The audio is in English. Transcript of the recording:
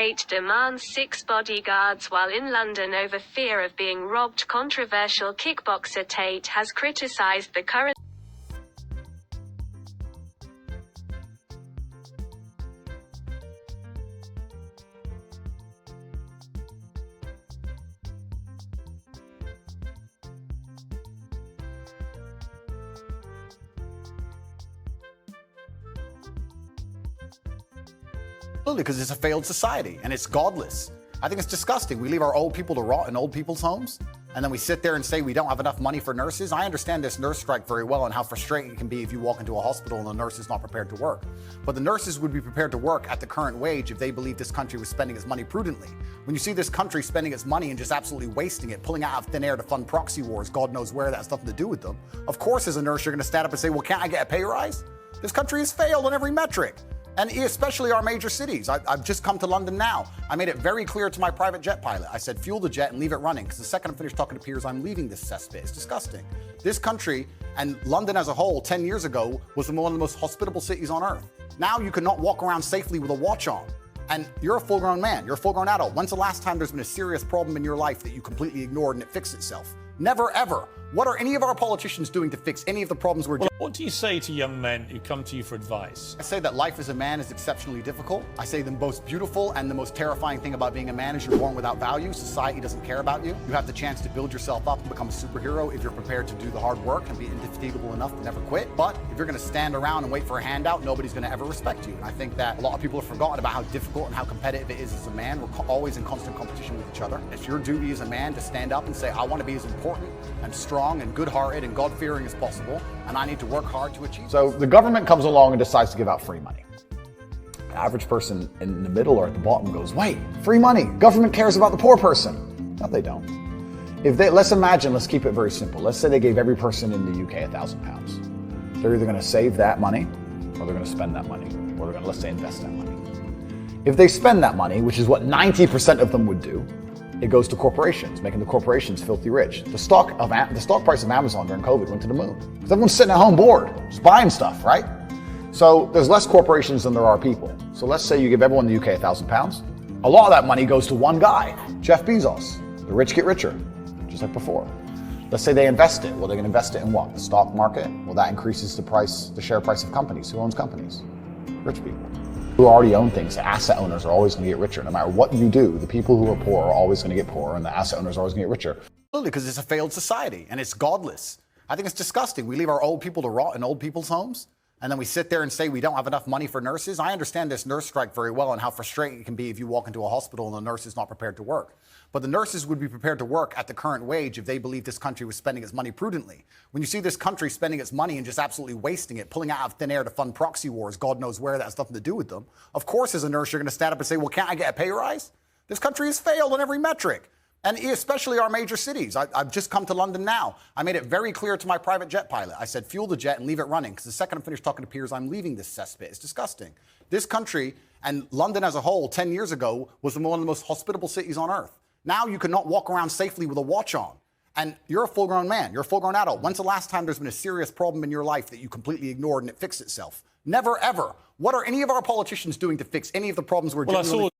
Tate demands 6 bodyguards while in London over fear of being robbed. Controversial kickboxer Tate has criticised the current Because it's a failed society and it's godless. I think it's disgusting. We leave our old people to rot in old people's homes, and then we sit there and say we don't have enough money for nurses. I understand this nurse strike very well and how frustrating it can be if you walk into a hospital and the nurse is not prepared to work. But the nurses would be prepared to work at the current wage if they believed this country was spending its money prudently. When you see this country spending its money and just absolutely wasting it, pulling out of thin air to fund proxy wars, God knows where, that has nothing to do with them. Of course, as a nurse, you're going to stand up and say, well, can't I get a pay rise? This country has failed on every metric. And especially our major cities. I've just come to London now. I made it very clear to my private jet pilot. I said, fuel the jet and leave it running, because the second I'm finished talking to Piers, I'm leaving this cesspit. It's disgusting. This country and London as a whole 10 years ago was one of the most hospitable cities on earth. Now you cannot walk around safely with a watch on. And you're a full-grown man. You're a full-grown adult. When's the last time there's been a serious problem in your life that you completely ignored and it fixed itself? Never, ever. What are any of our politicians doing to fix any of the problems we're... What do you say to young men who come to you for advice? I say that life as a man is exceptionally difficult. I say the most beautiful and the most terrifying thing about being a man is you're born without value. Society doesn't care about you. You have the chance to build yourself up and become a superhero if you're prepared to do the hard work and be indefatigable enough to never quit. But if you're going to stand around and wait for a handout, nobody's going to ever respect you. And I think that a lot of people have forgotten about how difficult and how competitive it is as a man. We're always in constant competition with each other. It's your duty as a man to stand up and say, I want to be as important and strong and good-hearted and God-fearing as possible, and I need to work hard to achieve. So the government comes along and decides to give out free money. The average person in the middle or at the bottom goes, wait, free money, government cares about the poor person. No, they don't. Let's imagine, let's keep it very simple. Let's say they gave every person in the UK £1,000. They're either going to save that money, or they're going to spend that money, or they're going to, let's say, invest that money. If they spend that money, which is what 90% of them would do, it goes to corporations, making the corporations filthy rich. The stock price of Amazon during COVID went to the moon, because everyone's sitting at home bored, just buying stuff, right? So there's less corporations than there are people. So let's say you give everyone in the UK £1,000. A lot of that money goes to one guy, Jeff Bezos. The rich get richer, just like before. Let's say they invest it. Well, they're going to invest it in what? The stock market? Well, that increases the share price of companies. Who owns companies? Rich people. Who already own things, the asset owners are always going to get richer. No matter what you do, the people who are poor are always going to get poorer, and the asset owners are always going to get richer. Because it's a failed society and it's godless. I think it's disgusting. We leave our old people to rot in old people's homes, and then we sit there and say we don't have enough money for nurses. I understand this nurse strike very well and how frustrating it can be if you walk into a hospital and the nurse is not prepared to work. But the nurses would be prepared to work at the current wage if they believed this country was spending its money prudently. When you see this country spending its money and just absolutely wasting it, pulling out of thin air to fund proxy wars, God knows where, that has nothing to do with them. Of course, as a nurse, you're going to stand up and say, well, can't I get a pay rise? This country has failed on every metric. And especially our major cities. I've just come to London now. I made it very clear to my private jet pilot. I said, fuel the jet and leave it running, because the second I'm finished talking to Piers, I'm leaving this cesspit. It's disgusting. This country and London as a whole 10 years ago was one of the most hospitable cities on earth. Now you cannot walk around safely with a watch on. And you're a full-grown man. You're a full-grown adult. When's the last time there's been a serious problem in your life that you completely ignored and it fixed itself? Never, ever. What are any of our politicians doing to fix any of the problems we're genuinely